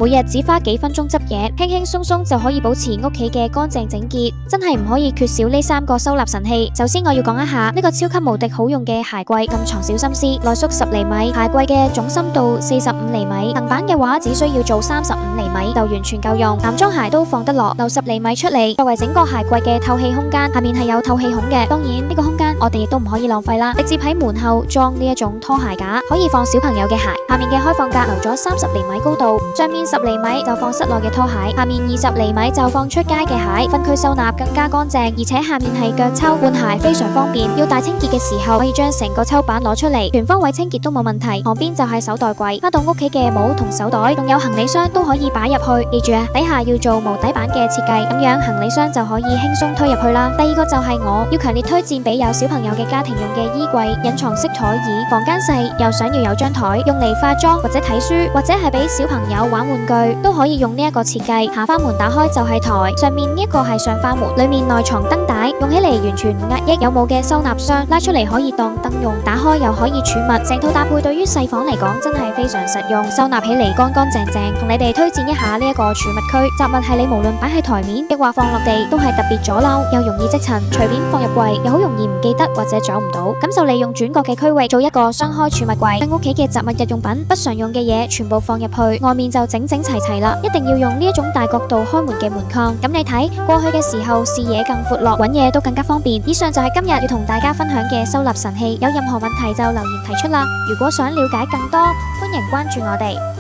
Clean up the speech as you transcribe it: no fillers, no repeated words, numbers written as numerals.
每日只花幾分鐘執嘢，輕輕鬆鬆就可以保持屋企嘅乾淨整潔，真係唔可以缺少呢3個收納神器。首先我要講一下呢個超級無敵好用嘅鞋櫃，暗藏小心思，內縮10厘米，鞋櫃嘅總深度45厘米，橫版嘅話只需要做35厘米就完全夠用，男裝鞋都放得落，留10厘米出嚟，作為整個鞋櫃嘅透氣空間。下面係有透氣孔嘅，當然呢個空間我哋亦都唔可以浪費啦，直接喺門後裝呢一種拖鞋架，可以放小朋友嘅鞋。下面嘅開放格留咗30厘米高度，上面10厘米就放室內嘅拖鞋，下面20厘米就放出街嘅鞋，分區收納更加乾淨，而且下面係腳抽，換鞋非常方便。要大清潔嘅時候，可以將成個抽板攞出嚟，全方位清潔都冇問題。旁邊就係手袋櫃，翻到屋企嘅帽同手袋，仲有行李箱都可以擺入去。記住啊，底下要做無底板嘅設計，咁樣行李箱就可以輕鬆推入去啦。第二個就係我要強烈推薦俾有小朋友嘅家庭用嘅衣櫃，隱藏式台椅，房間細又想要有張台，用嚟化妝或者睇書，或者係俾小朋友玩玩具，都可以用呢一個設計。下花門打開就係台，上面呢一個係上花門，裏面內藏燈帶，用起嚟完全唔壓抑。有冇嘅收納箱，拉出嚟可以當燈用，打開又可以儲物，成套搭配對於細房嚟講真係非常實用，收納起嚟乾乾淨淨。同你哋推薦一下呢一個儲物區，雜物係你無論擺喺台面，抑或放落地，都係特別阻撓，又容易積塵，隨便放入櫃又好容易唔記得或者找唔到。咁就利用轉角嘅區域做一個雙開儲物櫃，將屋企嘅雜物、日用品、不常用嘅嘢全部放入去，外面就整整齊齊啦。一定要用呢一種大角度開門嘅門框，咁你睇過去嘅時候視野更闊落，揾嘢都更加方便。以上就係今日要同大家分享嘅收納神器，有任何問題就留言提出啦。如果想了解更多，歡迎關注我哋。